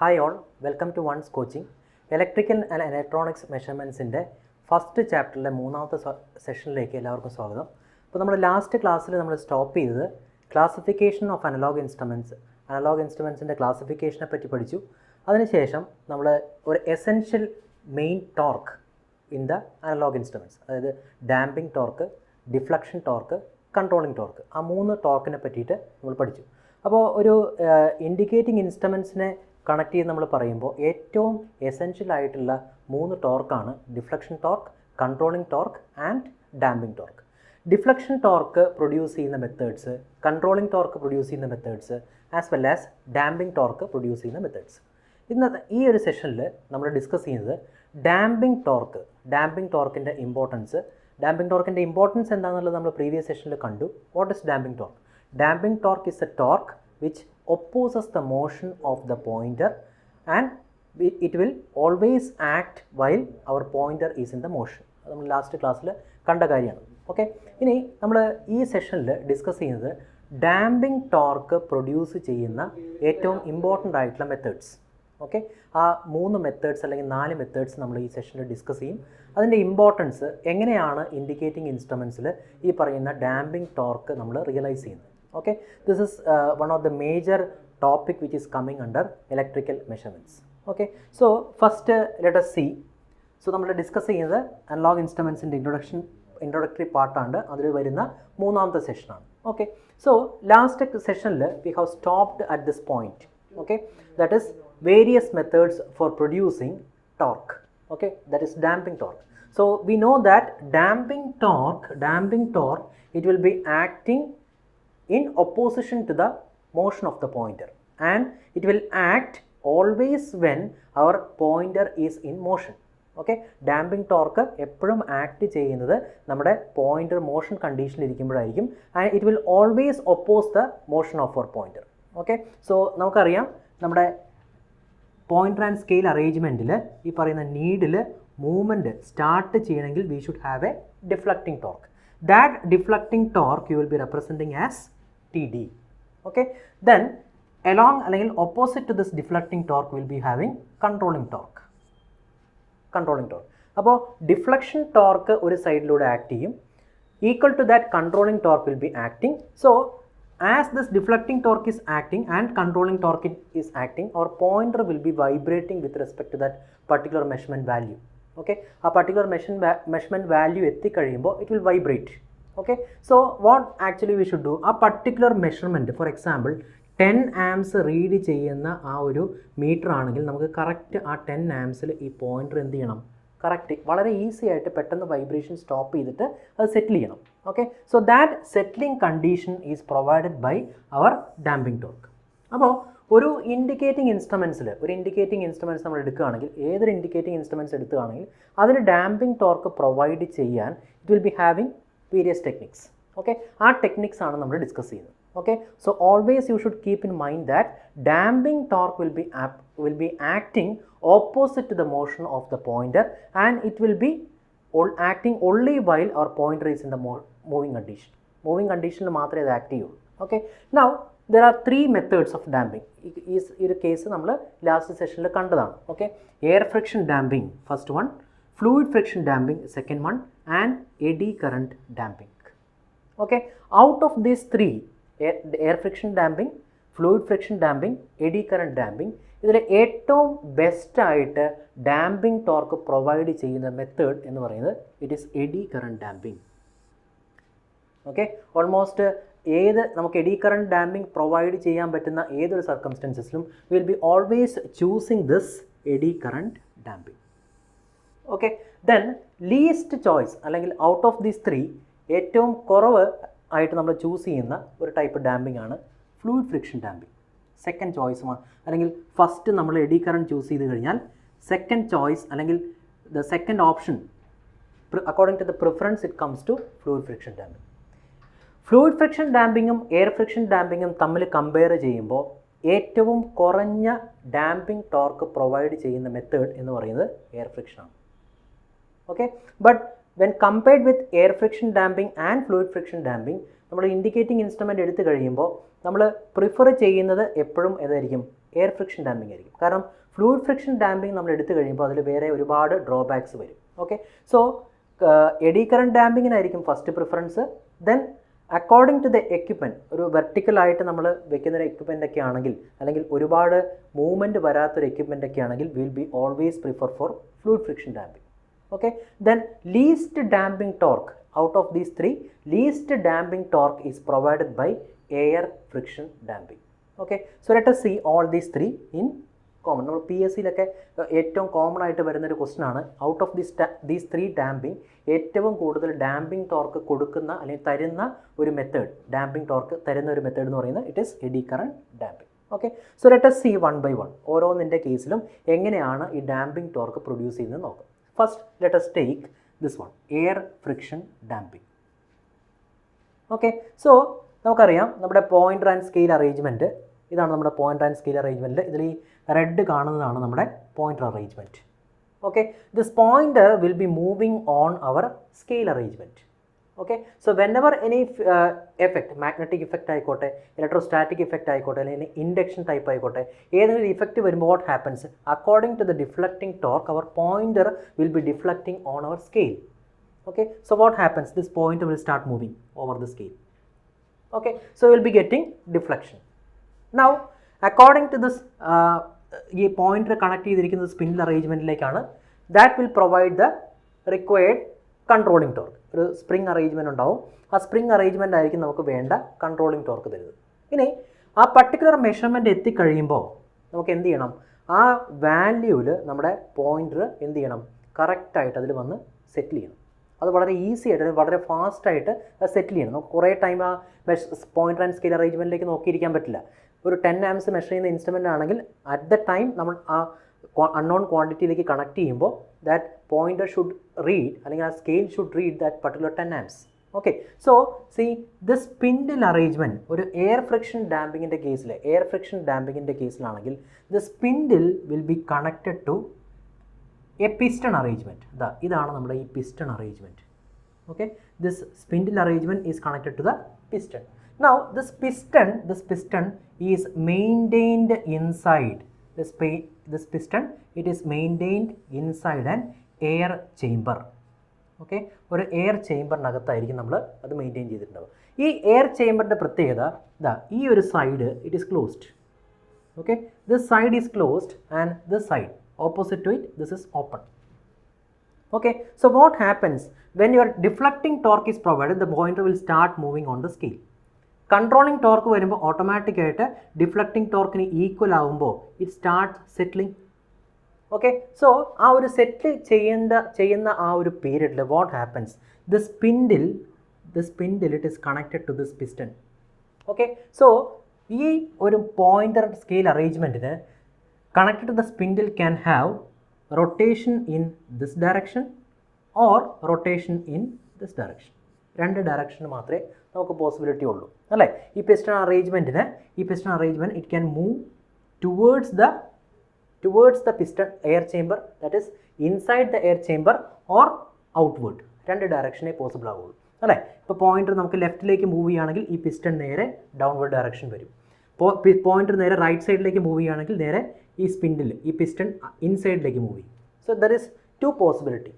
Hi all, welcome to one's coaching. Electrical and electronics measurements in the first chapter മൂന്നാമത്തെ സെഷനിലേക്ക് എല്ലാവർക്കും സ്വാഗതം. അപ്പോൾ നമ്മൾ ലാസ്റ്റ് ക്ലാസ്സിൽ നമ്മൾ സ്റ്റോപ്പ് ചെയ്തത് ക്ലാസിഫിക്കേഷൻ ഓഫ് അനലോഗ് ഇൻസ്ട്രുമെൻറ്റ്സിൻ്റെ ക്ലാസിഫിക്കേഷനെ പറ്റി പഠിച്ചു. അതിനുശേഷം നമ്മൾ ഒരു essential main torque in the analogue instruments, അതായത് damping torque, deflection torque, controlling torque, ആ മൂന്ന് ടോർക്കിനെ പറ്റിയിട്ട് നമ്മൾ പഠിച്ചു. അപ്പോൾ ഒരു ഇൻഡിക്കേറ്റിംഗ് ഇൻസ്ട്രുമെൻറ്റ്സിനെ കണക്ട് ചെയ്ത് നമ്മൾ പറയുമ്പോൾ ഏറ്റവും എസെൻഷ്യൽ ആയിട്ടുള്ള മൂന്ന് ടോർക്കാണ് deflection torque, controlling torque and damping torque. Deflection torque produce ചെയ്യുന്ന മെത്തേഡ്സ്, കൺട്രോളിംഗ് ടോർക്ക് പ്രൊഡ്യൂസ് ചെയ്യുന്ന methods, as well as damping torque produce ചെയ്യുന്ന മെത്തേഡ്സ്. ഇന്നത്തെ ഈ ഒരു സെഷനിൽ നമ്മൾ ഡിസ്കസ് ചെയ്യുന്നത് ഡാമ്പിംഗ് ടോർക്കിൻ്റെ ഇമ്പോർട്ടൻസ്. ഡാമ്പിംഗ് ടോർക്കിൻ്റെ ഇമ്പോർട്ടൻസ് എന്താണെന്നുള്ളത് നമ്മൾ പ്രീവിയസ് സെഷനിൽ കണ്ടു. What is damping torque? Damping torque is a torque which opposes the motion of the pointer and it will always act while our pointer is in the motion. അത് നമ്മൾ last ക്ലാസ്സിൽ കണ്ട കാര്യമാണ്. Okay, ഇനി നമ്മൾ ഈ സെഷനിൽ ഡിസ്കസ് ചെയ്യുന്നത് ഡാമ്പിംഗ് ടോർക്ക് പ്രൊഡ്യൂസ് ചെയ്യുന്ന ഏറ്റവും ഇമ്പോർട്ടൻ്റ് ആയിട്ടുള്ള മെത്തേഡ്സ്. ഓക്കെ, ആ 3 മെത്തേഡ്സ് അല്ലെങ്കിൽ 4 മെത്തേഡ്സ് നമ്മൾ ഈ സെഷനിൽ ഡിസ്കസ് ചെയ്യും. അതിൻ്റെ ഇമ്പോർട്ടൻസ്, എങ്ങനെയാണ് ഇൻഡിക്കേറ്റിംഗ് ഇൻസ്ട്രുമെൻറ്റ്സിൽ ഈ പറയുന്ന ഡാമ്പിംഗ് ടോർക്ക് നമ്മൾ റിയലൈസ് ചെയ്യുന്നത്. Okay, this is one of the major topic which is coming under electrical measurements. Okay, so first let us see. So നമ്മൾ ഡിസ്കസ് ചെയ്യുന്നത് അനലോഗ് ഇൻസ്ട്രുമെൻറ്റ്സിൻ്റെ ഇൻട്രൊഡക്ടറി പാർട്ടാണ്. അതിൽ വരുന്ന മൂന്നാമത്തെ സെഷനാണ്. ഓക്കെ, സോ ലാസ്റ്റ് സെഷനിൽ we have stopped at this point. Okay, that is various methods four producing torque. Okay, that is damping torque. So we know that damping torque it will be acting in opposition to the motion of the pointer, and it will act always when our pointer is in motion. Okay, damping torque എപ്പോഴും act ചെയ്യുന്നത് നമ്മുടെ pointer motion കണ്ടീഷനിൽ ഇരിക്കുമ്പോഴായിരിക്കും, and it will always oppose the motion of our pointer. Okay, so നമുക്കറിയാം നമ്മുടെ pointer and scale അറേഞ്ച്മെൻറ്റിൽ ഈ പറയുന്ന needle movement start ചെയ്യണമെങ്കിൽ we should have a deflecting torque. That deflecting torque you will be representing as TD. Okay, then along അല്ലെങ്കിൽ opposite to this deflecting torque will be having controlling torque. അപ്പോൾ deflection torque ഒരു സൈഡിലൂടെ act ചെയ്യും. Equal to that controlling torque will be acting. So as this deflecting torque is acting and controlling torque is acting, our pointer will be vibrating with respect to that particular measurement value. Okay, ആ particular measurement value എത്തിക്കഴിയുമ്പോൾ it will vibrate. Okay, so what actually we should do, a particular measurement, for example 10 amps read ചെയ്യുന്ന ആ ഒരു metre ആണെങ്കിൽ നമുക്ക് correct ആ 10 ആംസിൽ ഈ pointer എന്ത് ചെയ്യണം, കറക്റ്റ് വളരെ ഈസി ആയിട്ട് പെട്ടെന്ന് വൈബ്രേഷൻ സ്റ്റോപ്പ് ചെയ്തിട്ട് അത് സെറ്റിൽ ചെയ്യണം. Okay, so that settling condition is provided by our damping torque. അപ്പോൾ ഒരു ഇൻഡിക്കേറ്റിംഗ് ഇൻസ്ട്രുമെൻറ്റ്സ് നമ്മൾ എടുക്കുകയാണെങ്കിൽ, ഏതൊരു ഇൻഡിക്കേറ്റിംഗ് ഇൻസ്ട്രുമെൻറ്റ്സ് എടുക്കുകയാണെങ്കിൽ അതിന് ഡാമ്പിംഗ് ടോർക്ക് പ്രൊവൈഡ് ചെയ്യാൻ it will be having various techniques. Okay, ആ ടെക്നിക്സ് ആണ് നമ്മൾ ഡിസ്കസ് ചെയ്യുന്നത്. Okay, so always you should keep in mind that damping torque will be acting opposite to the motion of the pointer, and it will be acting only while our pointer is in the moving condition. Moving കണ്ടീഷനിൽ മാത്രമേ അത് act ചെയ്യുള്ളൂ. Okay, now there are 3 methods of damping. ഈ ഒരു case നമ്മൾ last സെഷനിൽ കണ്ടതാണ്. Okay, air friction damping first one, fluid friction damping second one, and eddy current damping. Okay, out of these 3, air friction damping, fluid friction damping, eddy current damping, ഇതിൽ ഏറ്റവും best ആയിട്ട് damping torque provide ചെയ്യുന്ന method എന്ന് പറയുന്നത് it is eddy current damping. Okay, almost നമുക്ക് eddy current damping provide ചെയ്യാൻ പറ്റുന്ന ഏതൊരു സർക്കംസ്റ്റൻസസിലും will be always choosing this eddy current damping. Okay, then least choice അല്ലെങ്കിൽ ഔട്ട് ഓഫ് ദീസ് 3 ഏറ്റവും കുറവ് ആയിട്ട് നമ്മൾ ചൂസ് ചെയ്യുന്ന ഒരു ടൈപ്പ് ഡാമ്പിംഗ് ആണ് ഫ്ലൂയിഡ് ഫ്രിക്ഷൻ ഡാമ്പിംഗ്. സെക്കൻഡ് ചോയ്സുമാണ്, അല്ലെങ്കിൽ ഫസ്റ്റ് നമ്മൾ എഡി കറണ്ട് ചൂസ് ചെയ്ത് കഴിഞ്ഞാൽ സെക്കൻഡ് ചോയ്സ് അല്ലെങ്കിൽ the second option according to the preference it comes to fluid friction damping. Fluid friction ഡാമ്പിങ്ങും എയർ ഫ്രിക്ഷൻ ഡാമ്പിങ്ങും തമ്മിൽ കമ്പയർ ചെയ്യുമ്പോൾ ഏറ്റവും കുറഞ്ഞ ഡാമ്പിംഗ് ടോർക്ക് പ്രൊവൈഡ് ചെയ്യുന്ന മെത്തേഡ് എന്ന് പറയുന്നത് എയർ ഫ്രിക്ഷനാണ്. Okay, but when compared with air friction damping and fluid friction damping, നമ്മൾ ഇൻഡിക്കേറ്റിംഗ് ഇൻസ്ട്രുമെൻ്റ് എടുത്തു കഴിയുമ്പോൾ നമ്മൾ പ്രിഫർ ചെയ്യുന്നത് എപ്പോഴും ഏതായിരിക്കും, എയർ ഫ്രിക്ഷൻ ഡാമ്പിംഗ് ആയിരിക്കും. കാരണം ഫ്ലൂയിഡ് ഫ്രിക്ഷൻ ഡാമ്പിംഗ് നമ്മൾ എടുത്തു കഴിയുമ്പോൾ അതിൽ വേറെ ഒരുപാട് ഡ്രോബാക്സ് വരും. ഓക്കെ, സോ എഡി കറണ്ട് ഡാമ്പിങ്ങിനായിരിക്കും first preference. Then according to the equipment, ഒരു വെർട്ടിക്കലായിട്ട് നമ്മൾ വെക്കുന്ന ഒരു എക്യുപ്മെൻ്റ് ഒക്കെ ആണെങ്കിൽ, അല്ലെങ്കിൽ ഒരുപാട് മൂവ്മെൻറ്റ് വരാത്തൊരു എക്യുപ്മെൻ്റ് ഒക്കെ ആണെങ്കിൽ, will be always prefer for fluid friction damping. Okay, then least damping torque out of these three, least damping torque is provided by air friction damping. Okay, so let us see all these three in common. നമ്മൾ PSCയിലൊക്കെ ഏറ്റവും common ആയിട്ട് വരുന്നൊരു question ആണ്, out of these three damping ഏറ്റവും കൂടുതൽ damping torque കൊടുക്കുന്ന അല്ലെങ്കിൽ തരുന്ന ഒരു മെത്തേഡ്, ഡാമ്പിംഗ് ടോർക്ക് തരുന്ന ഒരു മെത്തേഡ് എന്ന് പറയുന്നത് it is eddy current damping. Okay, so let us see one by one. ഓരോന്നിൻ്റെ കേസിലും എങ്ങനെയാണ് ഈ ഡാമ്പിംഗ് ടോർക്ക് പ്രൊഡ്യൂസ് ചെയ്യുന്നത് നോക്കാം. First, let us take this one, air friction damping. Okay, so നമുക്കറിയാം നമ്മുടെ പോയിൻ്റർ ആൻഡ് സ്കെയിൽ അറേഞ്ച്മെൻറ്റ്, ഇതാണ് നമ്മുടെ pointer and scale arrangement. ഇതിൽ ഈ റെഡ് കാണുന്നതാണ് നമ്മുടെ pointer arrangement. Okay, this pointer will be moving on our scale arrangement. Okay, so whenever any effect, magnetic effect ആയിക്കോട്ടെ, electrostatic effect ആയിക്കോട്ടെ, അല്ലെങ്കിൽ ഇൻഡക്ഷൻ ടൈപ്പ് ആയിക്കോട്ടെ, ഏതെങ്കിലും ഇഫക്റ്റ് വരുമ്പോൾ what happens, according to the deflecting torque our pointer will be deflecting on our scale. Okay, so what happens, this pointer will start moving over the scale. Okay, so we will be getting deflection. Now according to this ഈ pointer connect ചെയ്തിരിക്കുന്നത് spindle അറേഞ്ച്മെൻറ്റിലേക്കാണ്. That will provide the required controlling torque. ഒരു spring arrangement ഉണ്ടാവും, ആ spring arrangement ആയിരിക്കും നമുക്ക് വേണ്ട controlling torque തരുന്നത്. ഇനി ആ പർട്ടിക്കുലർ മെഷർമെൻറ്റ് എത്തിക്കഴിയുമ്പോൾ നമുക്ക് എന്ത് ചെയ്യണം, ആ വാല്യൂവിൽ നമ്മുടെ പോയിൻ്റർ എന്ത് ചെയ്യണം, കറക്റ്റായിട്ട് അതിൽ വന്ന് സെറ്റിൽ ചെയ്യണം. അത് വളരെ ഈസി ആയിട്ട്, വളരെ ഫാസ്റ്റായിട്ട് സെറ്റിൽ ചെയ്യണം. നമുക്ക് കുറേ ടൈം ആ പോയിൻ്റർ ആൻഡ് സ്കെയിൽ അറേഞ്ച്മെൻറ്റിലേക്ക് നോക്കിയിരിക്കാൻ പറ്റില്ല. ഒരു 10 amps മെഷർ ചെയ്യുന്ന ഇൻസ്ട്രുമെൻ്റ് ആണെങ്കിൽ അറ്റ് ദ ടൈം നമ്മൾ ആ അൺനോൺ ക്വാണ്ടിറ്റിയിലേക്ക് കണക്ട് ചെയ്യുമ്പോൾ ദാറ്റ് പോയിൻ്റർ ഷുഡ് റീഡ്, അല്ലെങ്കിൽ ആ scale should read that particular 10 amps. Okay, so see this spindle arrangement ഒരു എയർ ഫ്രിക്ഷൻ ഡാമ്പിങ്ങിൻ്റെ കേസിലാണെങ്കിൽ the spindle will be connected to a piston arrangement. ഇതാണ് നമ്മുടെ ഈ piston arrangement. Okay, this spindle arrangement is connected to the piston. Now this piston is maintained inside this piston, it is maintained inside an air chamber. Okay, ഒരു air ചേമ്പറിനകത്തായിരിക്കും നമ്മൾ അത് maintain ചെയ്തിട്ടുണ്ടാവും. ഈ air ചേമ്പറിൻ്റെ പ്രത്യേകത ഈ ഒരു side it is closed. Okay, this side is closed and this side opposite to it, this is open. Okay, so what happens when your deflecting torque is provided, the pointer will start moving on the scale. Controlling torque വരുമ്പോൾ automatic ആയിട്ട് deflecting ടോർക്കിന് equal ആകുമ്പോൾ it start settling. Okay, so ആ ഒരു settle ചെയ്യുന്ന ആ ഒരു പീരീഡിൽ what happens, the spindle it is connected to this piston. Okay, so ഈ ഒരു പോയിൻ്റർ സ്കെയിൽ അറേഞ്ച്മെൻറ്റിന് connected to the spindle can have rotation in this direction or rotation in this direction. രണ്ട് ഡയറക്ഷന് മാത്രമേ നമുക്ക് പോസിബിലിറ്റി ഉള്ളൂ അല്ലേ. ഈ piston arrangement it can move towards the piston air chamber, that is inside the air chamber or outward. രണ്ട് ഡയറക്ഷനേ possible ആവുള്ളൂ അല്ലേ. ഇപ്പോൾ പോയിൻ്റർ നമുക്ക് ലെഫ്റ്റിലേക്ക് മൂവ് ചെയ്യുകയാണെങ്കിൽ ഈ പിസ്റ്റൺ നേരെ ഡൗൺവേർഡ് ഡയറക്ഷൻ വരും. പോയിൻ്റർ നേരെ റൈറ്റ് സൈഡിലേക്ക് മൂവ് ചെയ്യുകയാണെങ്കിൽ നേരെ ഈ പിസ്റ്റൺ ഇൻസൈഡിലേക്ക് മൂവ് ചെയ്യും. So there is two possibility.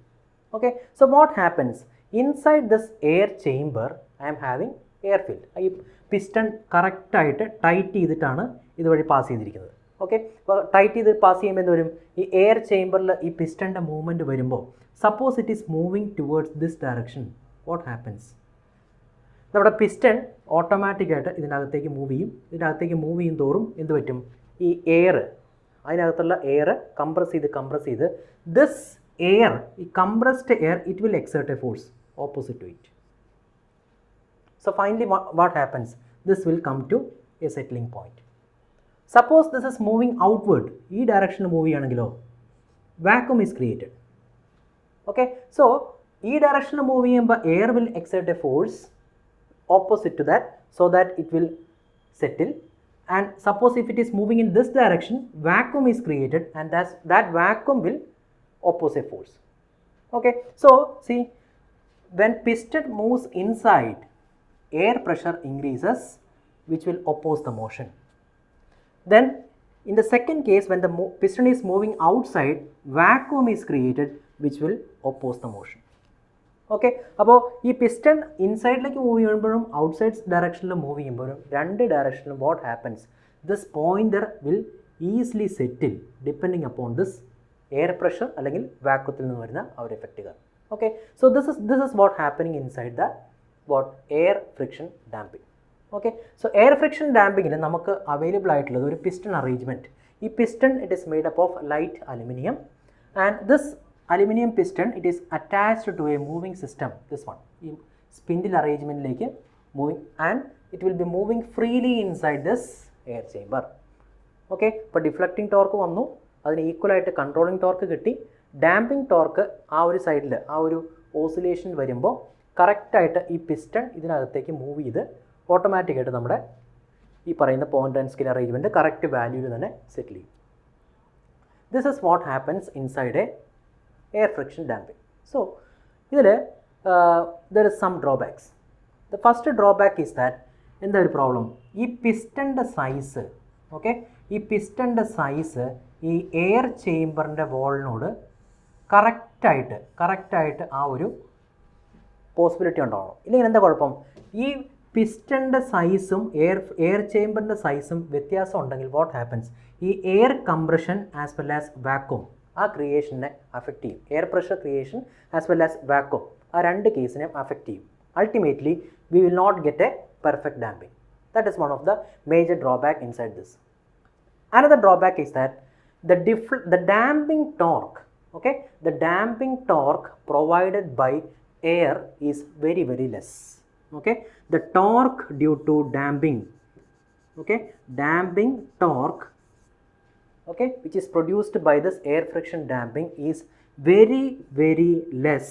Okay, so what happens, inside this air chamber I am having air filled. ഈ പിസ്റ്റൺ കറക്റ്റായിട്ട് ടൈറ്റ് ചെയ്തിട്ടാണ് ഇതുവഴി പാസ് ചെയ്തിരിക്കുന്നത്. ഓക്കെ, അപ്പോൾ ടൈറ്റ് ചെയ്ത് പാസ് ചെയ്യുമ്പോൾ എന്ത് വരും, ഈ എയർ ചേമ്പറിൽ ഈ പിസ്റ്റൻ്റെ മൂവ്മെൻറ്റ് വരുമ്പോൾ suppose it is moving towards this direction, what happens, നമ്മുടെ പിസ്റ്റൺ ഓട്ടോമാറ്റിക്കായിട്ട് ഇതിനകത്തേക്ക് മൂവ് ചെയ്യും തോറും എന്ത് പറ്റും, ഈ എയർ, അതിനകത്തുള്ള എയർ കംപ്രസ് ചെയ്ത് ദിസ് എയർ, ഈ compressed air it will exert a force opposite to it. So finally what happens, this will come to a settling point. Suppose this is moving outward, ഈ ഡയറക്ഷനിൽ move ചെയ്യുകയാണെങ്കിലോ vacuum is created. Okay, so ഈ ഡയറക്ഷനിൽ move ചെയ്യുമ്പോൾ air will exert a force opposite to that so that it will settle, and suppose if it is moving in this direction, vacuum is created and that vacuum will oppose a force. Okay, so see, when piston moves inside, air pressure increases which will oppose the motion. Then In the second case, when the piston is moving outside, vacuum is created which will oppose the motion. Okay, അപ്പോൾ ഈ piston ഇൻസൈഡിലേക്ക് move ചെയ്യുമ്പോഴും outside ഡയറക്ഷനിൽ move ചെയ്യുമ്പോഴും രണ്ട് ഡയറക്ഷനിലും what happens, this pointer will easily settle depending upon this air pressure അല്ലെങ്കിൽ വാക്വത്തിൽ നിന്ന് വരുന്ന ആ ഒരു എഫക്റ്റ് കാരണം. Okay, so this is what happening inside the what air friction damping. Okay, so air friction ഡാമ്പിങ്ങിന് നമുക്ക് അവൈലബിൾ ആയിട്ടുള്ളത് ഒരു പിസ്റ്റൺ അറേഞ്ച്മെൻറ്റ്. ഈ piston it is made up of light aluminium and this aluminum piston, it is attached to a moving system, this one, in spindle arrangement like moving, and it will be moving freely inside this air chamber. Okay, but deflecting torque vannu, adine equal aayittu controlling torque kitti, damping torque aa oru side il aa oru oscillation varumbo correct aayittu ee piston idinagathekku move ചെയ്ത് automatic ആയിട്ട് നമ്മുടെ ഈ പറയുന്ന point and scale arrangement correct value il തന്നെ settle ചെയ്യും. This is what happens inside a air friction damping. So, there is some drawbacks. The first drawback is that in the problem, this piston size, okay, this piston size, this air chamber wall node correct ആയിട്ട് ആ ഒരു possibility ഉണ്ടാവണം. ഇല്ലെങ്കിൽ എന്താ കുഴപ്പം, ഈ പിസ്റ്റൻ്റെ സൈസും air ചേമ്പറിൻ്റെ സൈസും വ്യത്യാസം ഉണ്ടെങ്കിൽ വാട്ട് ഹാപ്പൻസ്, ഈ air compression as well as vacuum ആ ക്രിയേഷനെ അഫക്റ്റ് ചെയ്യും. Air pressure creation as well as vacuum ആ രണ്ട് കേസിനെയും അഫക്റ്റ് ചെയ്യും. Ultimately we will not get a perfect damping. That is one of the major drawback inside this. Another drawback is that the damping torque, okay, the damping torque provided by air is very, very less. Okay, the torque due to damping, okay, damping torque, okay, which is produced by this air friction damping is very, very less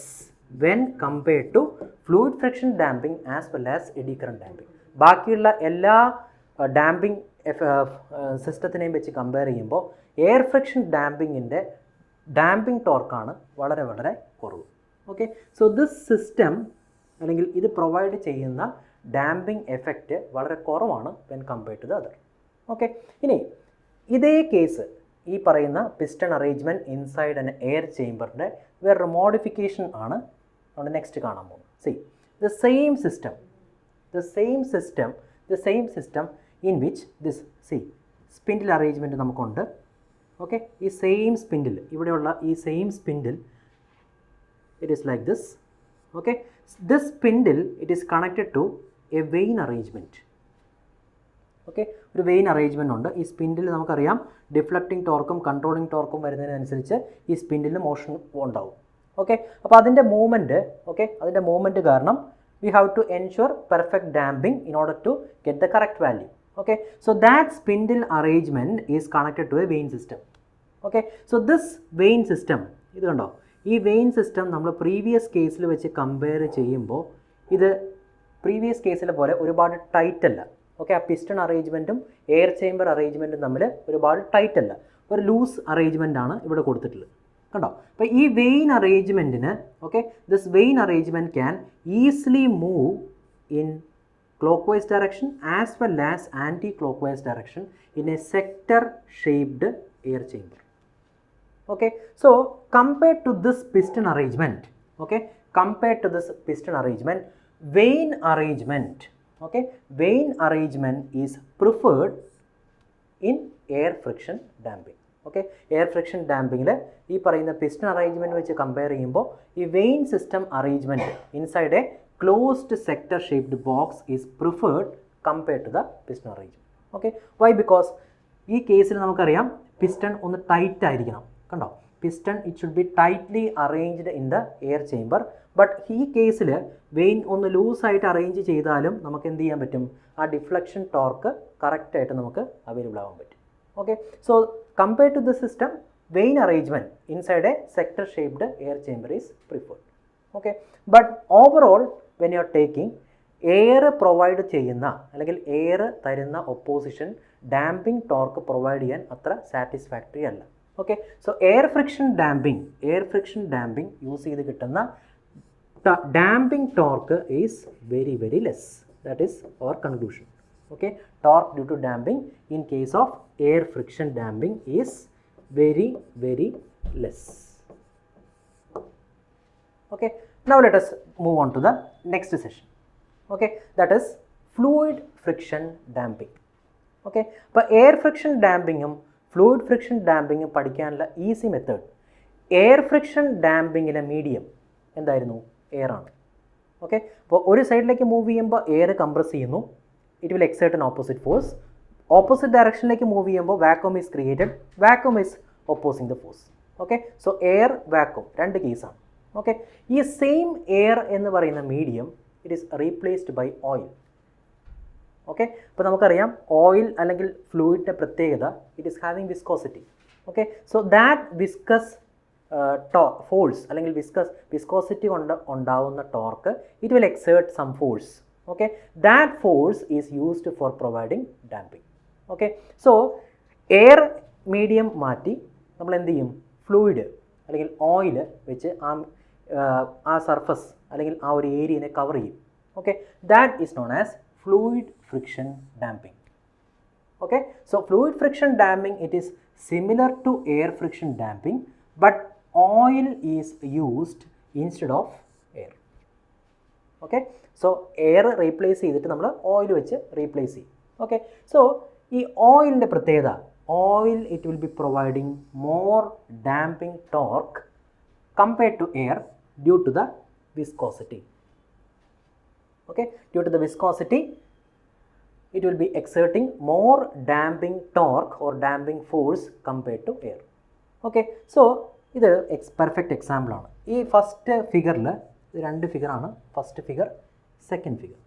when compared to fluid friction damping as well as eddy current damping. ബാക്കിയുള്ള എല്ലാ damping സിസ്റ്റത്തിനെയും വെച്ച് compare ചെയ്യുമ്പോൾ air friction ഡാമ്പിങ്ങിൻ്റെ damping ടോർക്കാണ് വളരെ വളരെ കുറവ്. Okay, so this system അല്ലെങ്കിൽ ഇത് പ്രൊവൈഡ് ചെയ്യുന്ന ഡാമ്പിംഗ് എഫക്റ്റ് വളരെ കുറവാണ് when compared to the other. Okay, ഇനി ഇതേ കേസ് ഈ പറയുന്ന piston arrangement inside an air ചേമ്പറിൻ്റെ വേറൊരു മോഡിഫിക്കേഷൻ ആണ് നമ്മൾ നെക്സ്റ്റ് കാണാൻ പോകുന്നത്. See the same system in which this spindle arrangement നമുക്കുണ്ട്. ഓക്കെ, ഈ സെയിം സ്പിൻഡിൽ, ഇവിടെയുള്ള ഈ same spindle it is like this. Okay, this spindle it is connected to a vane arrangement. Okay, ഒരു vane arrangement ഉണ്ട്. ഈ spindle നമുക്കറിയാം deflecting ടോർക്കും controlling ടോർക്കും വരുന്നതിനനുസരിച്ച് ഈ സ്പിൻഡിൽ മോഷൻ ഉണ്ടാവും. ഓക്കെ, അപ്പോൾ അതിൻ്റെ മൂവ്മെൻറ്റ് കാരണം we have to ensure perfect damping in order to get the correct value. Okay, so that spindle arrangement is connected to a vane system. Okay, so this vane system, ഇത് കണ്ടോ, ഈ vein system നമ്മൾ previous കേസിൽ വെച്ച് compare ചെയ്യുമ്പോൾ ഇത് previous കേസിലെ പോലെ ഒരുപാട് ടൈറ്റ് അല്ല. ഓക്കെ, ആ പിസ്റ്റൺ അറേഞ്ച്മെൻറ്റും എയർ ചേമ്പർ അറേഞ്ച്മെൻറ്റും തമ്മിൽ ഒരുപാട് ടൈറ്റ് അല്ല, ഒരു ലൂസ് അറേഞ്ച്മെൻ്റ് ആണ് ഇവിടെ കൊടുത്തിട്ടുള്ളത്. കണ്ടോ, അപ്പോൾ ഈ വെയിൻ അറേഞ്ച്മെൻറ്റിന്, okay, this vane arrangement can easily move in clockwise direction as well as anti-clockwise direction in a sector shaped air chamber. Okay, so compared to this piston arrangement, okay, vein arrangement is preferred in air friction damping. Okay, air friction damping le ee parayna piston arrangement veche compare cheyumbo ee vein system arrangement inside a closed sector shaped box is preferred compared to the piston arrangement. Okay, why? Because ee case il namakkariyam piston ഒന്ന് tight ആയിരിക്കണം. കണ്ടോ, piston it should be tightly arranged in the air chamber, but ഈ കേസിൽ vein ഒന്ന് loose ആയിട്ട് arrange ചെയ്താലും നമുക്ക് എന്ത് ചെയ്യാൻ പറ്റും, ആ ഡിഫ്ലക്ഷൻ ടോർക്ക് കറക്റ്റ് ആയിട്ട് നമുക്ക് അവൈലബിൾ ആവാൻ പറ്റും. Okay, so compared to the system, vein arrangement inside a sector shaped air chamber is preferred. Okay, but overall when you are taking air provide ചെയ്യുന്ന അല്ലെങ്കിൽ എയർ തരുന്ന ഒപ്പോസിഷൻ ഡാമ്പിംഗ് ടോർക്ക് പ്രൊവൈഡ് ചെയ്യാൻ അത്ര satisfactory അല്ല. Okay, so air friction damping use ചെയ്ത് കിട്ടുന്ന damping torque is very very less. That is our conclusion. Okay, torque due to damping in case of air friction damping is very, very less. Okay, now let us move on to the next session. Okay, that is fluid friction damping. Okay, അപ്പോൾ air friction ഡാമ്പിങ്ങും fluid friction ഡാമ്പിങ്ങും പഠിക്കാനുള്ള easy method, air friction ഡാമ്പിങ്ങിലെ medium എന്തായിരുന്നു? Air ആണ്. Okay, അപ്പോൾ ഒരു സൈഡിലേക്ക് മൂവ് ചെയ്യുമ്പോൾ എയർ കംപ്രസ് ചെയ്യുന്നു, it will exert an opposite force. Opposite ഡയറക്ഷനിലേക്ക് മൂവ് ചെയ്യുമ്പോൾ vacuum is created, vacuum is opposing the force. Okay, so air vacuum രണ്ട് കേസാണ്. ഓക്കെ, ഈ സെയിം എയർ എന്ന് പറയുന്ന medium it is replaced by oil. Okay, അപ്പോൾ നമുക്കറിയാം ഓയിൽ അല്ലെങ്കിൽ ഫ്ലൂയിഡിൻ്റെ പ്രത്യേകത it is having viscosity. Okay, so that viscous force അല്ലെങ്കിൽ വിസ്കോസിറ്റി കൊണ്ട് ഉണ്ടാവുന്ന torque it will exert some force. Okay, that force is used for providing damping. Okay, so air medium മാറ്റി നമ്മൾ എന്ത് ചെയ്യും? ഫ്ലൂയിഡ് അല്ലെങ്കിൽ ഓയിൽ വെച്ച് ആ സർഫസ് അല്ലെങ്കിൽ ആ ഒരു ഏരിയനെ കവർ ചെയ്യും. Okay, that is known as fluid friction damping. Okay, so fluid friction damping it is similar to air friction damping, but oil is used instead of air. Okay, so air replace ചെയ്തിട്ട് നമ്മൾ oil വെച്ച് replace ചെയ്യും. Okay, so ഈ ഓയിലിൻ്റെ പ്രത്യേകത, oil it will be providing more damping torque compared to air due to the viscosity. Okay, due to the viscosity it will be exerting more damping torque or damping force compared to air. Okay, so ഇത് perfect example ആണ്. ഈ first ഫിഗറിൽ രണ്ട് ഫിഗറാണ്, first figure, second figure.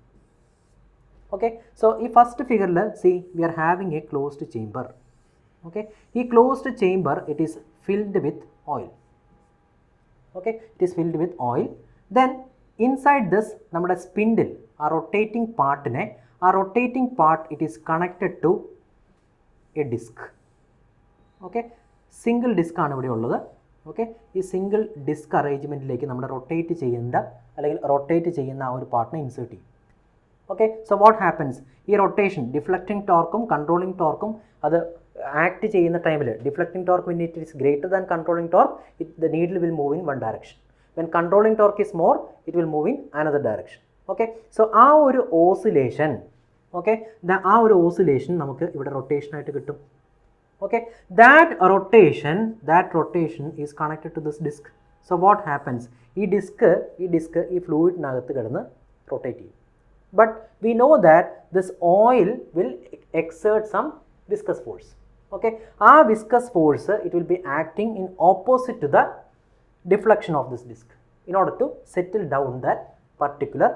Okay, so ഈ first ഫിഗറിൽ see we are having a closed chamber. Okay, ഈ closed chamber it is filled with oil. Okay, it is filled with oil. Then inside this നമ്മുടെ spindle ആ rotating പാർട്ടിനെ, ആ rotating part it is connected to a disc. Okay, single disc ആണ് ഇവിടെ ഉള്ളത്. Okay, ഈ single disk അറേഞ്ച്മെൻറ്റിലേക്ക് നമ്മുടെ rotate ചെയ്യുന്ന ആ ഒരു പാർട്ടിനെ ഇൻസേർട്ട് ചെയ്യും. ഓക്കെ, സോ വാട്ട് ഹാപ്പൻസ്, ഈ റൊട്ടേഷൻ ഡിഫ്ലക്റ്റിംഗ് ടോർക്കും കൺട്രോളിംഗ് ടോർക്കും അത് ആക്ട് ചെയ്യുന്ന ടൈമിൽ deflecting torque when it is greater than controlling torque, the needle will move in one direction. When controlling torque is more, it will move in another direction. Okay, so ആ ഒരു oscillation, okay, ആ ഒരു oscillation നമുക്ക് ഇവിടെ rotation ആയിട്ട് കിട്ടും. Okay, that rotation is connected to this disc. So what happens, ഈ disk ഈ ഫ്ലൂയിഡിനകത്ത് കിടന്ന് റൊട്ടേറ്റ് ചെയ്യും. But we know that this oil will exert some viscous force. Okay, ആ viscous force it will be acting in opposite to the deflection of this disc in order to settle down that particular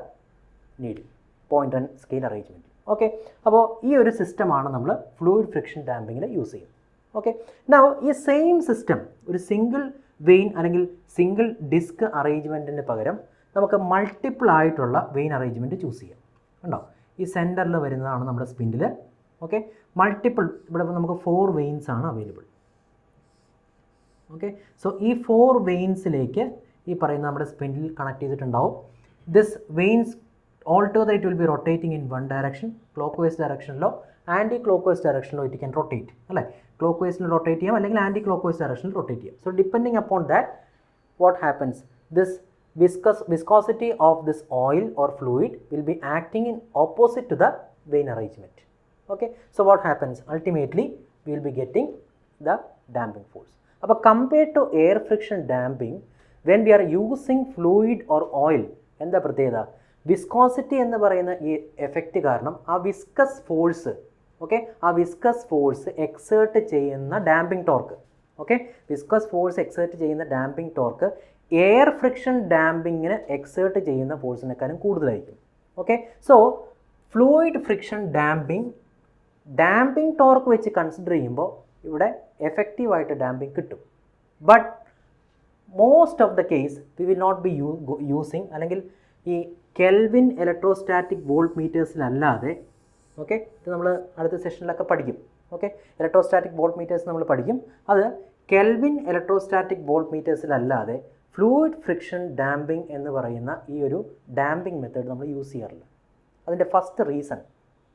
needle, point and scale arrangement. Okay, അപ്പോൾ ഈ ഒരു സിസ്റ്റമാണ് നമ്മൾ fluid friction ഡാമ്പിങ്ങിൽ use ചെയ്യും. Okay, now ഈ same system ഒരു single vein അല്ലെങ്കിൽ single disk അറേഞ്ച്മെൻറ്റിന് പകരം നമുക്ക് മൾട്ടിപ്പിൾ ആയിട്ടുള്ള വെയിൻ അറേഞ്ച്മെൻറ്റ് ചൂസ് ചെയ്യാം. ഉണ്ടോ, ഈ സെൻറ്ററിൽ വരുന്നതാണ് നമ്മുടെ സ്പിൻഡിൽ. ഓക്കെ, മൾട്ടിപ്പിൾ, ഇവിടെ നമുക്ക് 4 വെയിൻസ് ആണ് അവൈലബിൾ. ഓക്കെ, സോ ഈ 4 വെയിൻസിലേക്ക് ഈ പറയുന്ന നമ്മുടെ സ്പിൻഡിൽ കണക്ട് ചെയ്തിട്ടുണ്ടാവും. This vanes all together it will be rotating in one direction, clockwise ഡയറക്ഷനിലോ ആൻറ്റി ക്ലോക്ക് വൈസ് ഡയറക്ഷനിലോ ഇറ്റ് ക്യാൻ റൊട്ടേറ്റ്. അല്ലേ, ക്ലോക്ക് വൈസിൽ റൊട്ടേറ്റ് ചെയ്യാം അല്ലെങ്കിൽ ആൻറ്റി ക്ലോക്ക് വൈസ് ഡയറക്ഷനിൽ റൊട്ടേറ്റ് ചെയ്യാം. So depending upon that what happens, this viscosity of this oil or fluid will be acting in opposite to the vein arrangement. Okay, so what happens, ultimately we will be getting the damping force. But compared to air friction damping, when we are using fluid or oil, എന്താ പ്രത്യേകത, viscosity എന്ന് പറയുന്ന ഈ effect കാരണം ആ viscous force, okay, ആ viscous force exert ചെയ്യുന്ന damping torque, okay, viscous force exert ചെയ്യുന്ന ഡാമ്പിംഗ് ടോർക്ക് എയർ ഫ്രിക്ഷൻ ഡാമ്പിങ്ങിന് എക്സേർട്ട് ചെയ്യുന്ന ഫോഴ്സിനേക്കാളും കൂടുതലായിരിക്കും. Okay, so fluid friction damping torque വെച്ച് കൺസിഡർ ചെയ്യുമ്പോൾ ഇവിടെ എഫക്റ്റീവായിട്ട് ഡാമ്പിംഗ് കിട്ടും. But most of the case we will not be using, അല്ലെങ്കിൽ ഈ കെൽവിൻ ഇലക്ട്രോസ്റ്റാറ്റിക് വോൾട്ട് മീറ്റേഴ്സിലല്ലാതെ, ഓക്കെ, ഇത് നമ്മൾ അടുത്ത സെഷനിലൊക്കെ പഠിക്കും. ഓക്കെ, ഇലക്ട്രോസ്റ്റാറ്റിക് വോൾട്ട് മീറ്റേഴ്സ് നമ്മൾ പഠിക്കും. അത് കെൽവിൻ ഇലക്ട്രോസ്റ്റാറ്റിക് വോൾട്ട് മീറ്റേഴ്സിലല്ലാതെ ഫ്ലൂയിഡ് ഫ്രിക്ഷൻ ഡാമ്പിംഗ് എന്ന് പറയുന്ന ഈ ഒരു ഡാമ്പിംഗ് മെത്തേഡ് നമ്മൾ യൂസ് ചെയ്യാറില്ല. അതിൻ്റെ ഫസ്റ്റ് റീസൺ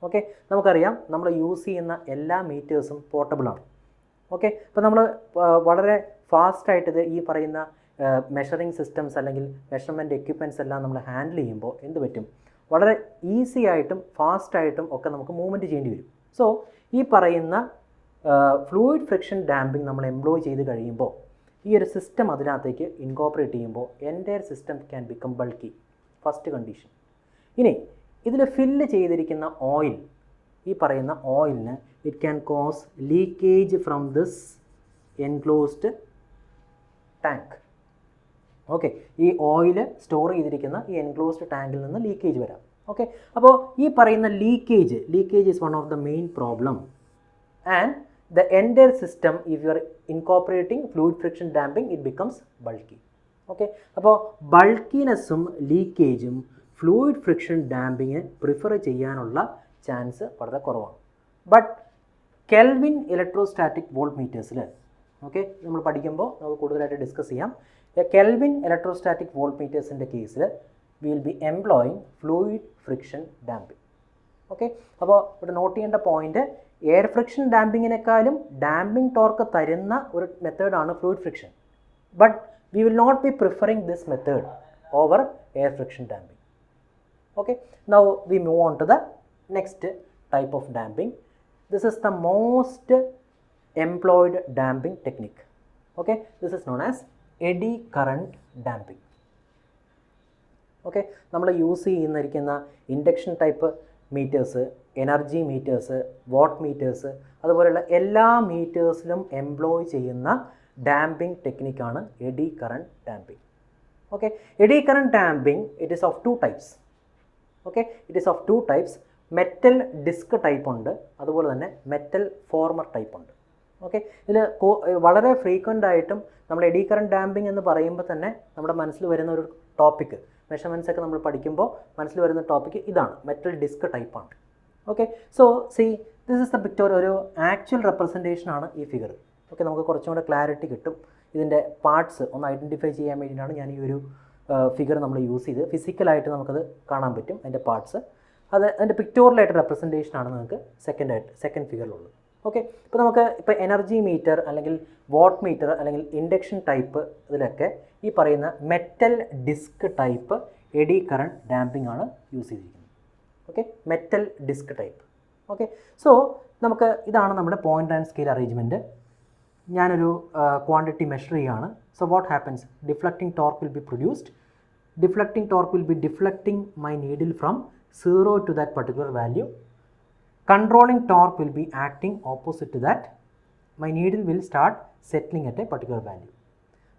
ഓക്കെ, നമുക്കറിയാം നമ്മൾ യൂസ് ചെയ്യുന്ന എല്ലാ മീറ്റേഴ്സും പോർട്ടബിളാണ്. ഓക്കെ, അപ്പോൾ നമ്മൾ വളരെ ഫാസ്റ്റായിട്ട് ഇത് ഈ പറയുന്ന മെഷറിംഗ് സിസ്റ്റംസ് അല്ലെങ്കിൽ മെഷർമെൻറ്റ് എക്യുപ്മെൻറ്റ്സ് എല്ലാം നമ്മൾ ഹാൻഡിൽ ചെയ്യുമ്പോൾ എന്ത് പറ്റും, വളരെ ഈസി ആയിട്ടും ഫാസ്റ്റായിട്ടും ഒക്കെ നമുക്ക് മൂവ്മെൻറ്റ് ചെയ്യേണ്ടി വരും. സോ ഈ പറയുന്ന ഫ്ലൂയിഡ് ഫ്രിക്ഷൻ ഡാമ്പിംഗ് നമ്മൾ എംപ്ലോയ് ചെയ്ത് കഴിയുമ്പോൾ ഈ ഒരു സിസ്റ്റം അതിനകത്തേക്ക് ഇൻകോപ്പറേറ്റ് ചെയ്യുമ്പോൾ entire system can become bulky, first condition. ഇനി ഇതിൽ ഫില്ല് ചെയ്തിരിക്കുന്ന ഓയിൽ, ഈ പറയുന്ന ഓയിലിന് it can cause leakage from this enclosed tank. Okay, ഈ ഓയിൽ സ്റ്റോർ ചെയ്തിരിക്കുന്ന ഈ എൻക്ലോസ്ഡ് ടാങ്കിൽ നിന്ന് ലീക്കേജ് വരാം. ഓക്കെ, അപ്പോൾ ഈ പറയുന്ന leakage is one of the main problem and the entire system, if you are incorporating fluid friction damping, it becomes bulky. Okay, അപ്പോൾ ബൾക്കിനെസ്സും ലീക്കേജും ഫ്ലൂയിഡ് ഫ്രിക്ഷൻ ഡാമ്പിങ് പ്രിഫർ ചെയ്യാനുള്ള ചാൻസ് വളരെ കുറവാണ്. ബട്ട് കെൽവിൻ ഇലക്ട്രോസ്റ്റാറ്റിക് വോൾട്ട് മീറ്റേഴ്സിൽ, okay, നമ്മൾ പഠിക്കുമ്പോൾ നമുക്ക് കൂടുതലായിട്ട് ഡിസ്കസ് ചെയ്യാം. കെൽവിൻ ഇലക്ട്രോസ്റ്റാറ്റിക് വോൾട്ട് മീറ്റേഴ്സിൻ്റെ കേസിൽ we will be employing fluid friction damping. Okay, അപ്പോൾ ഇവിടെ നോട്ട് ചെയ്യേണ്ട പോയിന്റ്, എയർ ഫ്രിക്ഷൻ ഡാമ്പിങ്ങിനേക്കാളും ഡാമ്പിംഗ് ടോർക്ക് തരുന്ന ഒരു മെത്തേഡാണ് fluid friction. But we will not be preferring this method over air friction damping. Okay, now we move on to the next type of damping. This is the most employed damping technique. Okay, this is known as eddy current damping. Okay, നമ്മൾ use ചെയ്യുന്നിരിക്കുന്ന induction type meters, energy meters, watt meters, അതുപോലെയുള്ള എല്ലാ മീറ്റേഴ്സിലും employ ചെയ്യുന്ന damping ടെക്നിക്കാണ് eddy current damping. Okay, eddy current damping it is of two types. Okay, it is of two types. Metal disc type ഉണ്ട്, അതുപോലെ തന്നെ metal former type ഉണ്ട്. Okay, ഇതിൽ വളരെ ഫ്രീക്വൻ്റ് ആയിട്ടും നമ്മൾ എഡി കറണ്ട് ഡാമ്പിംഗ് എന്ന് പറയുമ്പോൾ തന്നെ നമ്മുടെ മനസ്സിൽ വരുന്ന ഒരു ടോപ്പിക്ക്, മെഷർമെൻറ്റ്സ് ഒക്കെ നമ്മൾ പഠിക്കുമ്പോൾ മനസ്സിൽ വരുന്ന ടോപ്പിക്ക് ഇതാണ്, മെറ്റൽ ഡിസ്ക് ടൈപ്പാണ്. Okay, so see this is the picture, ഒരു ആക്ച്വൽ റെപ്രസെൻറ്റേഷൻ ആണ് ഈ ഫിഗർ. ഓക്കെ, നമുക്ക് കുറച്ചും കൂടെ ക്ലാരിറ്റി കിട്ടും. ഇതിൻ്റെ പാർട്സ് ഒന്ന് ഐഡൻറ്റിഫൈ ചെയ്യാൻ വേണ്ടിയിട്ടാണ് ഞാൻ ഈ ഒരു ഫിഗർ നമ്മൾ യൂസ് ചെയ്ത്. ഫിസിക്കലായിട്ട് നമുക്കത് കാണാൻ പറ്റും അതിൻ്റെ പാർട്സ്. അതിൻ്റെ പിക്ചോറിലായിട്ട് റെപ്രസെൻറ്റേഷനാണ് നിങ്ങൾക്ക് സെക്കൻഡ് ഫിഗറിലുള്ളത്. ഓക്കെ, ഇപ്പോൾ നമുക്ക് ഇപ്പോൾ എനർജി മീറ്റർ അല്ലെങ്കിൽ വാട്ട് മീറ്റർ അല്ലെങ്കിൽ ഇൻഡക്ഷൻ ടൈപ്പ് ഇതിലൊക്കെ ഈ പറയുന്ന metal disc type eddy current damping ആണ് യൂസ് ചെയ്തിരിക്കുന്നത്. Okay, metal disc type. Okay, so നമുക്ക് ഇതാണ് നമ്മുടെ പോയിൻ്റ് ആൻഡ് സ്കെയിൽ അറേഞ്ച്മെൻറ്റ്. ഞാനൊരു ക്വാണ്ടിറ്റി മെഷർ ചെയ്യുകയാണ്. So what happens, deflecting torque will B produced. Deflecting torque will be deflecting my needle from 0 to that particular value. Controlling torque will be acting opposite to that. My needle will start settling at a particular value.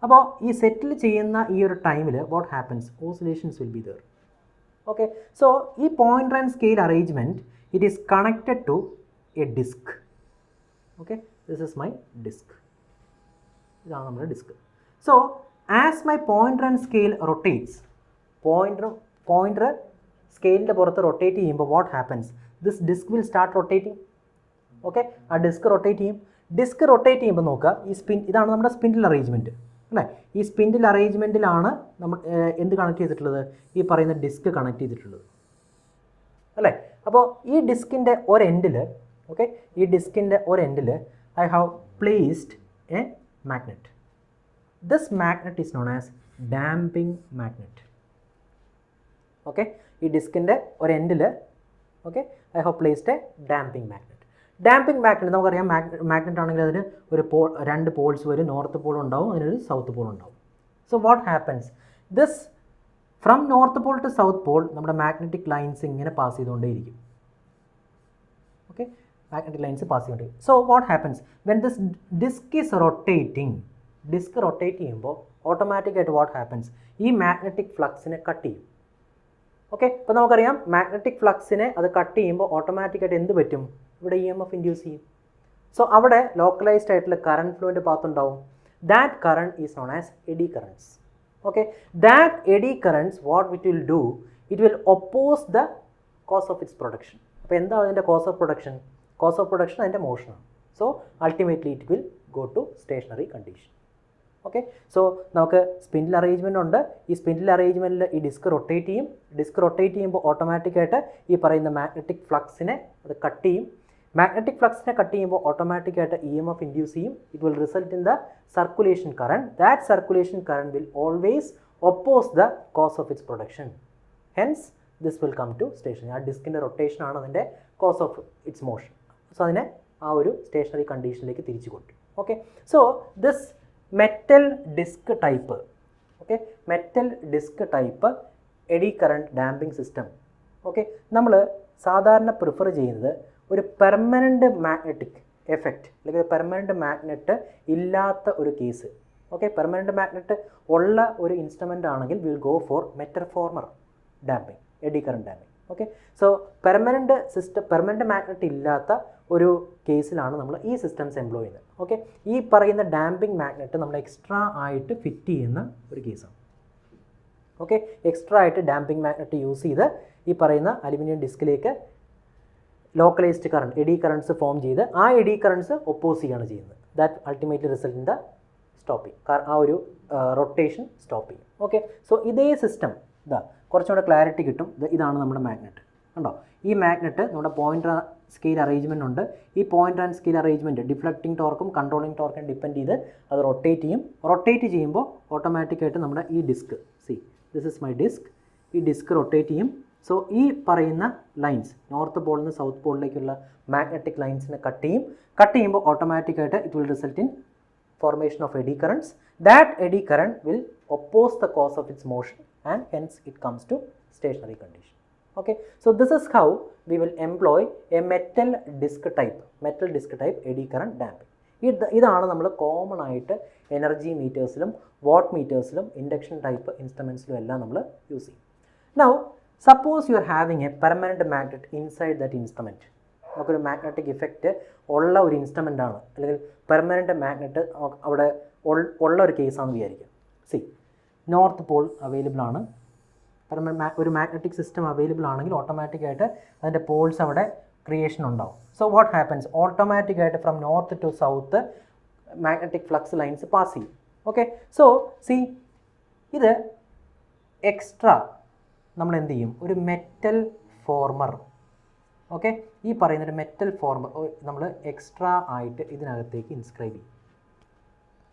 അപ്പോൾ ഈ സെറ്റിൽ ചെയ്യുന്ന ഈ ഒരു ടൈമിൽ what happens, oscillations will be there. Okay, so ഈ point and scale arrangement it is connected to a disc. Okay, this is my disc. ഇതാണ് നമ്മുടെ disc. So as my pointer and scale rotates, pointer സ്കെയിലിൻ്റെ പുറത്ത് rotate ചെയ്യുമ്പോൾ what happens, this disc will start rotating. Okay, ആ disc rotate ചെയ്യും. Disc rotate ചെയ്യുമ്പോൾ നോക്കുക, ഈ ഇതാണ് നമ്മുടെ സ്പിൻഡിൽ അറേഞ്ച്മെൻറ്റ് അല്ലേ. ഈ സ്പിൻഡിൽ അറേഞ്ച്മെൻറ്റിലാണ് നമ്മൾ എന്ത് കണക്ട് ചെയ്തിട്ടുള്ളത്, ഈ പറയുന്ന ഡിസ്ക് കണക്ട് ചെയ്തിട്ടുള്ളത് അല്ലേ. അപ്പോൾ ഈ ഡിസ്കിൻ്റെ ഒരെൻഡിൽ, ഓക്കെ, ഈ ഡിസ്കിൻ്റെ ഒരെൻഡിൽ I have placed a magnet. This magnet is known as damping magnet. Okay, ഈ ഡിസ്കിൻ്റെ ഒരു എൻഡിൽ, okay, I have placed A damping magnet. Damping magnet നമുക്കറിയാം, മാഗ്നറ്റ് ആണെങ്കിൽ അതിന് ഒരു രണ്ട് പോൾസ് വരും, നോർത്ത് പോൾ ഉണ്ടാവും, അതിനൊരു സൗത്ത് പോൾ ഉണ്ടാവും. So what happens, this from north pole to south pole നമ്മുടെ മാഗ്നറ്റിക് ലൈൻസ് ഇങ്ങനെ പാസ് ചെയ്തുകൊണ്ടേയിരിക്കും. ഓക്കെ, മാഗ്നറ്റിക് ലൈൻസ് പാസ് ചെയ്തുകൊണ്ടേയിരിക്കും. So what happens, when this disc is rotating, disc rotate ചെയ്യുമ്പോൾ ഓട്ടോമാറ്റിക്കായിട്ട് what happens, ഈ magnetic ഫ്ലക്സിനെ cut ചെയ്യും. Okay, ഇപ്പോൾ നമുക്കറിയാം മാഗ്നറ്റിക് ഫ്ലക്സിനെ അത് കട്ട് ചെയ്യുമ്പോൾ ഓട്ടോമാറ്റിക്കായിട്ട് എന്ത് പറ്റും, ഇവിടെ EMF ഇൻഡ്യൂസ് ചെയ്യും. സോ അവിടെ ലോക്കലൈസ്ഡ് ആയിട്ടുള്ള കറണ്ട് ഫ്ലോൻ്റെ പാത്ത് ഉണ്ടാവും. That current is known as eddy currents. Okay, that eddy currents what it will do, it will oppose the cause of its production. അപ്പോൾ എന്താ അതിൻ്റെ cause of production? Cause of production അതിൻ്റെ മോഷനാണ്. So ultimately it will go to stationary condition. Okay. So നമുക്ക് spindle arrangement ഉണ്ട്. ഈ spindle അറേഞ്ച്മെൻറ്റിൽ ഈ ഡിസ്ക് റൊട്ടേറ്റ് ചെയ്യും. ഡിസ്ക് റൊട്ടേറ്റ് ചെയ്യുമ്പോൾ ഓട്ടോമാറ്റിക്കായിട്ട് ഈ പറയുന്ന മാഗ്നറ്റിക് ഫ്ലക്സിനെ അത് കട്ട് ചെയ്യും. മാഗ്നറ്റിക് ഫ്ലക്സിനെ കട്ട് ചെയ്യുമ്പോൾ ഓട്ടോമാറ്റിക്കായിട്ട് EMF ഇൻഡ്യൂസ് ചെയ്യും. It will result in the circulation current. That circulation current will always oppose the cause of its production. Hence this will come to station. ആ ഡിസ്കിൻ്റെ റൊട്ടേഷൻ ആണ് അതിൻ്റെ cause of its motion. So അതിനെ ആ ഒരു stationary കണ്ടീഷനിലേക്ക് തിരിച്ചു കൊണ്ടുവരും. Okay. So this metal disc type, okay, metal disc type eddy current damping system, okay, നമ്മൾ സാധാരണ പ്രിഫർ ചെയ്യുന്നത് ഒരു പെർമനൻ്റ് മാഗ്നറ്റിക് എഫക്റ്റ് അല്ലെങ്കിൽ പെർമനൻ്റ് മാഗ്നറ്റ് ഇല്ലാത്ത ഒരു കേസ്. ഓക്കെ, പെർമനൻ്റ് മാഗ്നറ്റ് ഉള്ള ഒരു ഇൻസ്ട്രുമെൻ്റ് ആണെങ്കിൽ will go for metal former damping, eddy current damping. Okay. So permanent magnet ഇല്ലാത്ത ഒരു കേസിലാണ് നമ്മൾ ഈ സിസ്റ്റംസ് എംപ്ലോയ് ചെയ്യുന്നത്. ഓക്കെ. ഈ പറയുന്ന ഡാമ്പിംഗ് മാഗ്നറ്റ് നമ്മൾ എക്സ്ട്രാ ആയിട്ട് ഫിറ്റ് ചെയ്യുന്ന ഒരു കേസാണ്. ഓക്കെ, എക്സ്ട്രാ ആയിട്ട് ഡാമ്പിംഗ് മാഗ്നറ്റ് യൂസ് ചെയ്ത് ഈ പറയുന്ന അലുമിനിയം ഡിസ്കിലേക്ക് localised current eddy currents form ചെയ്ത് ആ എഡി കറണ്ട്സ് ഒപ്പോസ് ചെയ്യുകയാണ് ചെയ്യുന്നത്. That ultimately result in the stopping, ആ ഒരു റൊട്ടേഷൻ സ്റ്റോപ്പ് ചെയ്യും. ഓക്കെ. സോ ഇതേ സിസ്റ്റം കുറച്ചുകൂടെ ക്ലാരിറ്റി കിട്ടും. ഇതാണ് നമ്മുടെ മാഗ്നറ്റ്. കണ്ടോ, ഈ മാഗ്നറ്റ് നമ്മുടെ പോയിൻ്റ് സ്കെയിൽ അറേഞ്ച്മെൻ്റ് ഉണ്ട്. ഈ point and scale arrangement deflecting ടോർക്കും കൺട്രോളിംഗ് ടോർക്കും ഡിപ്പെൻഡ് ചെയ്ത് അത് റൊട്ടേറ്റ് ചെയ്യും. റൊട്ടേറ്റ് ചെയ്യുമ്പോൾ ഓട്ടോമാറ്റിക്കായിട്ട് നമ്മുടെ ഈ disc, this is my disc, ഈ ഡിസ്ക് റൊട്ടേറ്റ് ചെയ്യും. സോ ഈ പറയുന്ന ലൈൻസ് നോർത്ത് പോളിൽ നിന്ന് സൗത്ത് പോളിലേക്കുള്ള മാഗ്നറ്റിക് ലൈൻസിനെ കട്ട് ചെയ്യും. കട്ട് ചെയ്യുമ്പോൾ ഓട്ടോമാറ്റിക്കായിട്ട് it will result in formation of eddy currents. That eddy current will oppose the cause of its motion and hence it comes to stationary condition. Okay, so this is how we will employ a metal disc type eddy current damping. ഇതാണ് നമ്മൾ common ആയിട്ട് energy മീറ്റേഴ്സിലും what മീറ്റേഴ്സിലും induction type ഇൻസ്ട്രുമെൻറ്റ്സിലും എല്ലാം നമ്മൾ use ചെയ്യും. Now suppose you are having a permanent magnet inside that instrument. നമുക്കൊരു magnetic effect ഉള്ള ഒരു instrument ആണ് അല്ലെങ്കിൽ പെർമനൻ്റ് മാഗ്നറ്റ് അവിടെ ഉള്ള ഒരു കേസാണെന്ന് വിചാരിക്കുക. നോർത്ത് പോൾ അവൈലബിൾ ആണ്, ഒരു മാഗ്നറ്റിക് സിസ്റ്റം അവൈലബിൾ ആണെങ്കിൽ ഓട്ടോമാറ്റിക്കായിട്ട് അതിൻ്റെ പോൾസ് അവിടെ ക്രിയേഷൻ ഉണ്ടാവും. സോ വാട്ട് ഹാപ്പൻസ്, ഓട്ടോമാറ്റിക്കായിട്ട് from north to south magnetic flux lines pass ചെയ്യും. ഓക്കെ. സോ ഇത് എക്സ്ട്രാ നമ്മൾ എന്ത് ചെയ്യും, ഒരു മെറ്റൽ ഫോർമർ, ഓക്കെ, ഈ പറയുന്നൊരു മെറ്റൽ ഫോർമർ നമ്മൾ എക്സ്ട്രാ ആയിട്ട് ഇതിനകത്തേക്ക് ഇൻസ്ക്രൈബ് ചെയ്യും.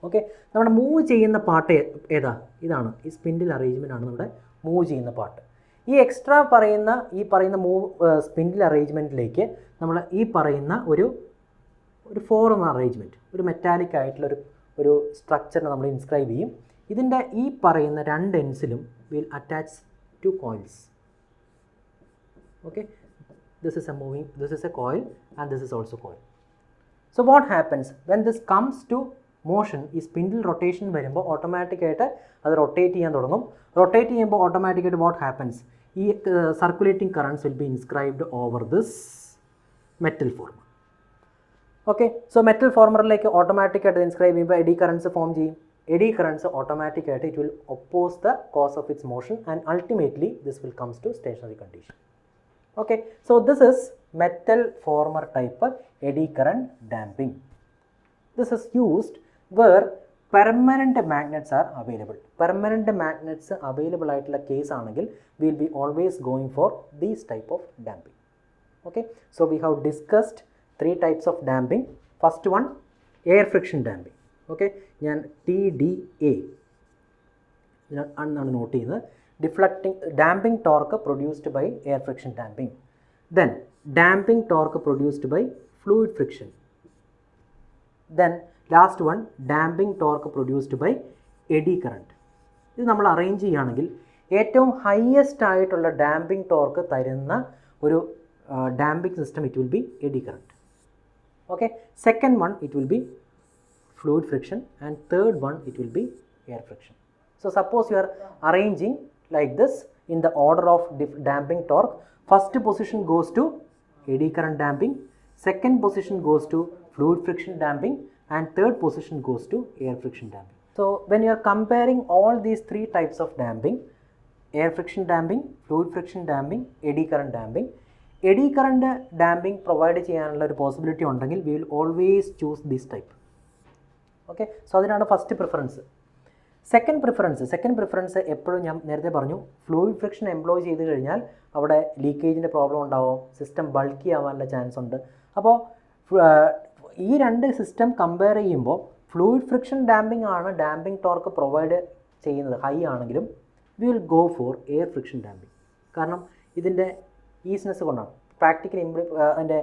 ഓക്കെ. നമ്മുടെ മൂവ് ചെയ്യുന്ന പാർട്ട് ഏതാ, ഇതാണ്, ഈ സ്പിൻഡിൽ അറേഞ്ച്മെൻ്റ് ആണ് നമ്മുടെ മൂവ് ചെയ്യുന്ന പാർട്ട്. ഈ എക്സ്ട്രാ ഈ പറയുന്ന സ്പിൻഡിൽ അറേഞ്ച്മെൻറ്റിലേക്ക് നമ്മൾ ഈ പറയുന്ന ഒരു ഫോർമർ അറേഞ്ച്മെൻറ്റ്, ഒരു മെറ്റാലിക് ആയിട്ടുള്ള ഒരു സ്ട്രക്ചറിനെ നമ്മൾ ഇൻസ്ക്രൈബ് ചെയ്യും. ഇതിൻ്റെ ഈ പറയുന്ന രണ്ട് എൻഡ്സിലും will attach to coils. Okay, this is a coil and this is also coil. So what happens when this comes to motion, ഈ സ്പിൻഡിൽ റൊട്ടേഷൻ വരുമ്പോൾ ഓട്ടോമാറ്റിക്കായിട്ട് അത് റൊട്ടേറ്റ് ചെയ്യാൻ തുടങ്ങും. റൊട്ടേറ്റ് ചെയ്യുമ്പോൾ ഓട്ടോമാറ്റിക്കായിട്ട് വാട്ട് ഹാപ്പൻസ്, ഈ circulating currents will be inscribed over this metal former. Okay. So metal ഫോർമറിലേക്ക് ഓട്ടോമാറ്റിക്കായിട്ട് ഇൻസ്ക്രൈബ് ചെയ്യുമ്പോൾ എഡി കറണ്ട്സ് ഫോം ചെയ്യും. എഡി കറണ്ട്സ് ഓട്ടോമാറ്റിക്കായിട്ട് it will oppose the cause of its motion and ultimately this will comes to stationary condition. Okay, so this is metal former type eddy current damping. This is used where permanent magnets are available. Permanent magnets available ആയിട്ടുള്ള case ആണെങ്കിൽ we will be always going for these type of damping. Okay, so we have discussed 3 types of damping. First one, air friction damping. Okay, ഞാൻ TDA എന്നാണ് not ചെയ്യുന്നത്. Damping torque produced by air friction damping. Then damping torque produced by fluid friction. Then last one, damping torque produced by eddy current. ഇത് നമ്മൾ arrange ചെയ്യുകയാണെങ്കിൽ ഏറ്റവും highest ആയിട്ടുള്ള damping torque തരുന്ന ഒരു damping system it will B AD current. Okay. Second one it will B fluid friction and third one it will be air friction. So suppose you are arranging like this in the order of damping torque. First position goes to eddy current damping, second position goes to fluid friction damping and third position goes to air friction damping. So when you are comparing all these 3 types of damping, air friction damping, fluid friction damping, eddy current damping provide ചെയ്യാനുള്ള ഒരു possibility ഉണ്ടെങ്കിൽ we will always choose this type. Okay, so അതിനാണ് first preference. Second preference എപ്പോഴും ഞാൻ നേരത്തെ പറഞ്ഞു, fluid friction employ ചെയ്ത് കഴിഞ്ഞാൽ അവിടെ ലീക്കേജിൻ്റെ പ്രോബ്ലം ഉണ്ടാവും, സിസ്റ്റം ബൾക്കി ആവാനുള്ള ചാൻസ് ഉണ്ട്. അപ്പോൾ ഈ രണ്ട് സിസ്റ്റം കമ്പയർ ചെയ്യുമ്പോൾ ഫ്ലൂയിഡ് ഫ്രിക്ഷൻ ഡാമ്പിംഗ് ആണ് ഡാമ്പിംഗ് ടോർക്ക് പ്രൊവൈഡ് ചെയ്യുന്നത് ഹൈ ആണെങ്കിലും we will go for air friction damping. കാരണം ഇതിൻ്റെ ഈസിനെസ് കൊണ്ടാണ്. അതിൻ്റെ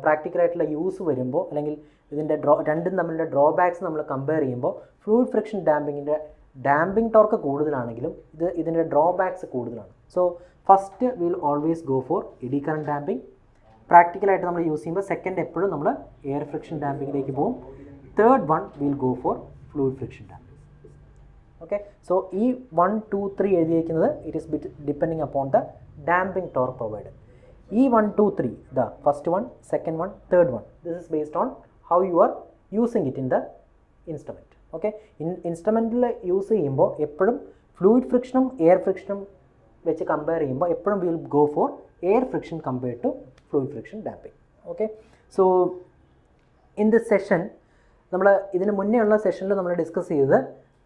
പ്രാക്ടിക്കലായിട്ടുള്ള യൂസ് വരുമ്പോൾ അല്ലെങ്കിൽ ഇതിൻ്റെ രണ്ടും തമ്മിലുള്ള ഡ്രോബാക്സ് നമ്മൾ കമ്പയർ ചെയ്യുമ്പോൾ ഫ്ലൂയിഡ് ഫ്രിക്ഷൻ ഡാമ്പിങ്ങിൻ്റെ ഡാമ്പിംഗ് ടോർക്ക് കൂടുതലാണെങ്കിലും ഇതിൻ്റെ ഡ്രോബാക്സ് കൂടുതലാണ്. So first will always go for eddy current damping. പ്രാക്ടിക്കലായിട്ട് നമ്മൾ യൂസ് ചെയ്യുമ്പോൾ സെക്കൻഡ് എപ്പോഴും നമ്മൾ എയർ ഫ്രിക്ഷൻ ഡാമ്പിങ്ങിലേക്ക് പോകും. Third one will go four fluid friction damping. Okay, so ഈ 1, 2, 3 എഴുതിയിരിക്കുന്നത് it is depending upon the damping torque provided. ഈ 1, 2, 3 the first one, second one, third one, this is based on how you are using it in the instrument. Okay, ഇൻസ്ട്രുമെൻറ്റിൽ use ചെയ്യുമ്പോൾ എപ്പോഴും fluid ഫ്രിക്ഷനും air ഫ്രിക്ഷനും വെച്ച് compare ചെയ്യുമ്പോൾ എപ്പോഴും will go for air friction compared to fluid friction damping. Okay, so in this session നമ്മൾ ഇതിന് മുന്നേ ഉള്ള സെഷനിൽ നമ്മൾ ഡിസ്കസ് ചെയ്തത്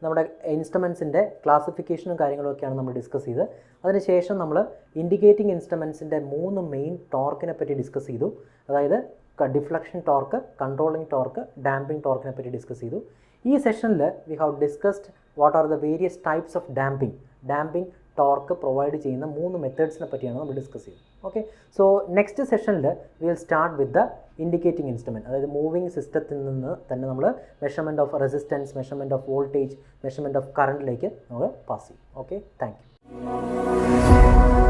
നമ്മുടെ ഇൻസ്ട്രുമെൻസിൻ്റെ ക്ലാസിഫിക്കേഷനും കാര്യങ്ങളൊക്കെയാണ് നമ്മൾ ഡിസ്കസ് ചെയ്തത്. അതിനുശേഷം നമ്മൾ ഇൻഡിക്കേറ്റിംഗ് ഇൻസ്ട്രുമെൻസിൻ്റെ 3 മെയിൻ ടോർക്കിനെ പറ്റി ഡിസ്കസ് ചെയ്തു. അതായത് deflection torque, controlling torque, damping ടോർക്കിനെ പറ്റി ഡിസ്കസ് ചെയ്തു. ഈ സെഷനിൽ we have discussed what are the various types of damping torque provide ചെയ്യുന്ന 3 മെത്തേഡ്സിനെ പറ്റിയാണ് നമ്മൾ ഡിസ്കസ് ചെയ്തത്. ഓക്കെ, സോ നെക്സ്റ്റ് സെഷനിൽ we will start with the indicating instrument. അതായത് മൂവിങ് സിസ്റ്റത്തിൽ നിന്ന് തന്നെ നമ്മൾ measurement of resistance, measurement of voltage, measurement of കറണ്ടിലേക്ക് നമ്മൾ പാസ് ചെയ്യും. Okay, thank U.